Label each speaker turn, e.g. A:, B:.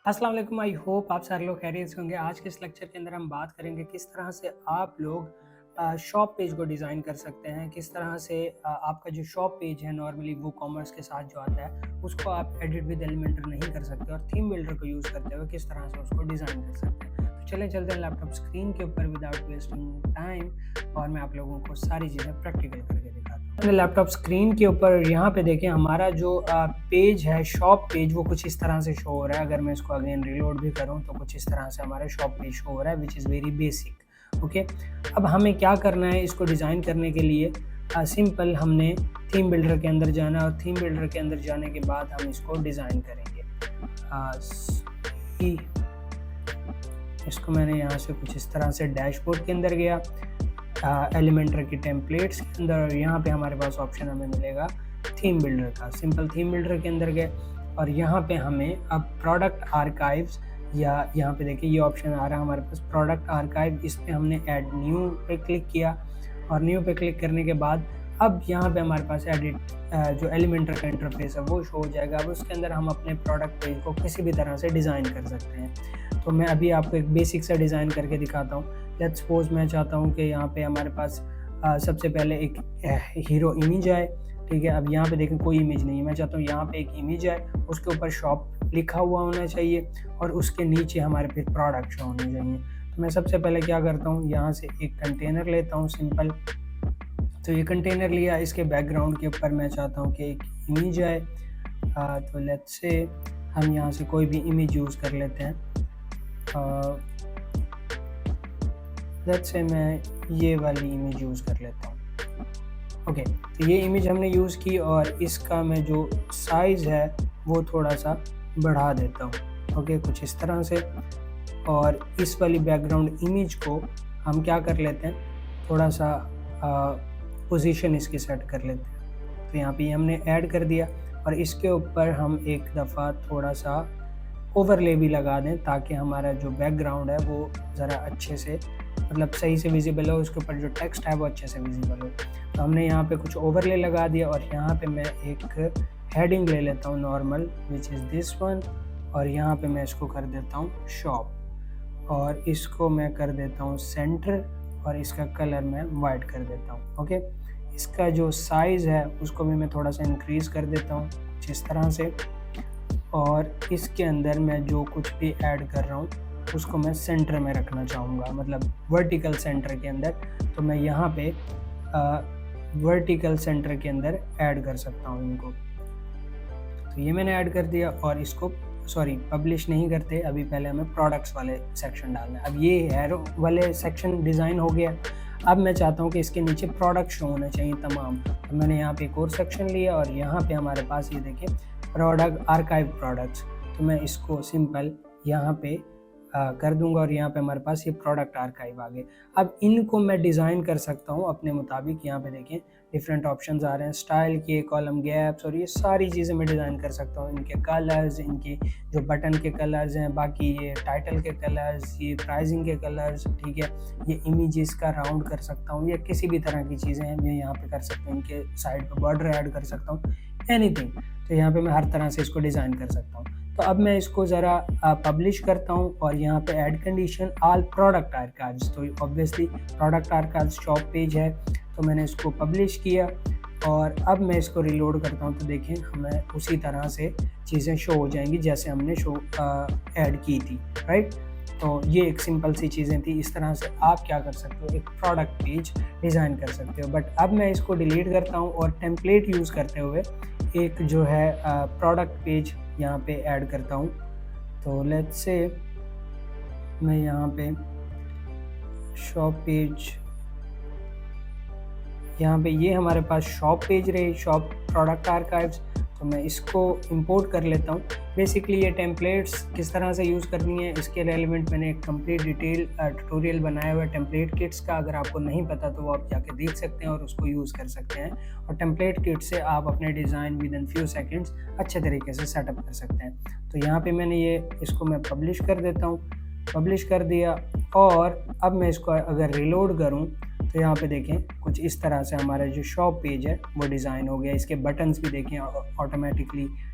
A: अस्सलाम वालेकुम। I hope आप सारे लोग खैरियत से होंगे। आज के इस लेक्चर के अंदर हम बात करेंगे किस तरह से आप लोग शॉप पेज को डिज़ाइन कर सकते हैं, किस तरह से आपका जो शॉप पेज है नॉर्मली वो कॉमर्स के साथ जो आता है उसको आप एडिट विद एलिमेंटर नहीं कर सकते और थीम बिल्डर को यूज़ करते हुए किस तरह से उसको डिज़ाइन कर सकते हैं। तो चलें चलते हैं लैपटॉप स्क्रीन के ऊपर विदाउट वेस्टिंग टाइम और मैं आप लोगों को सारी चीज़ें प्रैक्टिकल करके दिखाता हूँ। अपने लैपटॉप स्क्रीन के ऊपर यहाँ पे देखें हमारा जो पेज है शॉप पेज वो कुछ इस तरह से शो हो रहा है। अगर मैं इसको अगेन रिलोड भी करूँ तो कुछ इस तरह से हमारा शॉप पेज शो हो रहा है which is very basic. Okay, अब हमें क्या करना है इसको डिज़ाइन करने के लिए सिंपल हमने थीम बिल्डर के अंदर जाना है और थीम बिल्डर के अंदर जाने के बाद हम इसको डिज़ाइन करेंगे। इसको मैंने यहाँ से कुछ इस तरह से डैशबोर्ड के अंदर गया, एलिमेंटर की टेम्पलेट्स के अंदर, यहाँ पे हमारे पास ऑप्शन हमें मिलेगा थीम बिल्डर का। सिंपल थीम बिल्डर के अंदर गए और यहाँ पे हमें अब प्रोडक्ट आर्काइव्स या यहाँ पे देखिए ये ऑप्शन आ रहा है हमारे पास प्रोडक्ट आर्काइव। इस पे हमने ऐड न्यू पे क्लिक किया और न्यू पे क्लिक करने के बाद अब यहाँ पे हमारे पास एडिट जो एलिमेंटर का इंटरफेस है वो शो हो जाएगा। अब उसके अंदर हम अपने प्रोडक्ट पेज को किसी भी तरह से डिज़ाइन कर सकते हैं। तो मैं अभी आपको एक बेसिक सा डिज़ाइन करके दिखाता हूँ। लेट्स सपोज मैं चाहता हूँ कि यहाँ पे हमारे पास सबसे पहले एक हीरो इमेज आए। ठीक है, अब यहाँ पे देखें कोई इमेज नहीं है, मैं चाहता हूँ यहाँ पे एक इमेज आए, उसके ऊपर शॉप लिखा हुआ होना चाहिए और उसके नीचे हमारे फिर प्रोडक्ट शो होने चाहिए। तो मैं सबसे पहले क्या करता हूँ, यहाँ से एक कंटेनर लेता हूँ सिंपल। तो ये कंटेनर लिया, इसके बैकग्राउंड के ऊपर मैं चाहता हूँ कि एक इमेज आए। तो लेट्स से हम यहाँ से कोई भी इमेज यूज़ कर लेते हैं। लेट्स से मैं ये वाली इमेज यूज़ कर लेता हूँ। ओके, तो ये इमेज हमने यूज़ की और इसका मैं जो साइज़ है वो थोड़ा सा बढ़ा देता हूँ। ओके, कुछ इस तरह से। और इस वाली बैकग्राउंड इमेज को हम क्या कर लेते हैं, थोड़ा सा पोजीशन इसकी सेट कर लेते हैं। तो यहाँ पे हमने ऐड कर दिया और इसके ऊपर हम एक दफ़ा थोड़ा सा ओवरले भी लगा दें ताकि हमारा जो बैकग्राउंड है वो ज़रा अच्छे से मतलब सही से विजिबल हो, उसके ऊपर जो टेक्स्ट है वो अच्छे से विजिबल हो। तो हमने यहाँ पे कुछ ओवरले लगा दिया और यहाँ पे मैं एक हेडिंग ले लेता हूँ normal which is this one और यहाँ पे मैं इसको कर देता हूँ शॉप और इसको मैं कर देता हूँ सेंटर और इसका कलर मैं वाइट कर देता हूँ। ओके, इसका जो साइज़ है उसको भी मैं थोड़ा सा इंक्रीज़ कर देता हूँ कुछ इस तरह से और इसके अंदर मैं जो कुछ भी ऐड कर रहा हूँ उसको मैं सेंटर में रखना चाहूँगा, मतलब वर्टिकल सेंटर के अंदर। तो मैं यहाँ पे वर्टिकल सेंटर के अंदर ऐड कर सकता हूँ इनको। तो ये मैंने ऐड कर दिया और इसको पब्लिश नहीं करते, अभी पहले हमें प्रोडक्ट्स वाले सेक्शन डालना है। अब ये हैरो वाले सेक्शन डिज़ाइन हो गया। अब मैं चाहता हूँ कि इसके नीचे प्रोडक्ट शो होने चाहिए तमाम। तो मैंने यहाँ पे एक और सेक्शन लिया और यहाँ पे हमारे पास ये देखिए प्रोडक्ट आर्काइव प्रोडक्ट्स। तो मैं इसको सिंपल यहाँ पे कर दूंगा और यहाँ पे हमारे पास ये प्रोडक्ट आर्काइव आ गए। अब इनको मैं डिज़ाइन कर सकता हूँ अपने मुताबिक। यहाँ पे देखें डिफरेंट ऑप्शंस आ रहे हैं, स्टाइल के, कॉलम गैप्स और ये सारी चीज़ें मैं डिज़ाइन कर सकता हूँ। इनके कलर्स, इनके जो बटन के कलर्स हैं, बाकी ये टाइटल के कलर्स, ये प्राइसिंग के कलर्स, ठीक है, ये इमेजेस का राउंड कर सकता हूँ या किसी भी तरह की चीज़ें हैं मैं यहाँ पे कर सकता हूँ। इनके साइड पे बॉर्डर ऐड कर सकता हूँ, एनीथिंग। तो यहाँ पे मैं हर तरह से इसको डिज़ाइन कर सकता हूँ। तो अब मैं इसको ज़रा पब्लिश करता हूँ और यहाँ पे add condition all product archives. तो obviously product archives shop page है, तो मैंने इसको पब्लिश किया और अब मैं इसको रिलोड करता हूँ। तो देखें हमें उसी तरह से चीज़ें शो हो जाएंगी जैसे हमने ऐड की थी, राइट। तो ये एक सिंपल सी चीज़ें थी। इस तरह से आप क्या कर सकते हो, एक प्रोडक्ट पेज डिज़ाइन कर सकते हो। बट अब मैं इसको डिलीट करता हूँ और टेम्पलेट यूज़ करते हुए एक जो है प्रोडक्ट पेज यहाँ पे ऐड करता हूँ। तो लेट्स से मैं यहाँ पे शॉप पेज, यहाँ पे ये हमारे पास शॉप पेज रहे, शॉप प्रोडक्ट आर्काइव्स। तो मैं इसको इंपोर्ट कर लेता हूँ। बेसिकली ये टेम्पलेट्स किस तरह से यूज़ करनी है इसके रेलिवेंट मैंने एक कंप्लीट डिटेल ट्यूटोरियल बनाया हुआ है टेम्पलेट किट्स का। अगर आपको नहीं पता तो वो आप जाके देख सकते हैं और उसको यूज़ कर सकते हैं। और टेम्पलेट किट से आप अपने design with in few seconds अच्छे तरीके से सेटअप कर सकते हैं। तो यहाँ पर मैंने इसको मैं पब्लिश कर देता हूँ, पब्लिश कर दिया। और अब मैं इसको अगर रिलोड करूँ तो यहाँ पे देखें कुछ इस तरह से हमारा जो शॉप पेज है वो डिज़ाइन हो गया। इसके बटन्स भी देखें ऑटोमेटिकली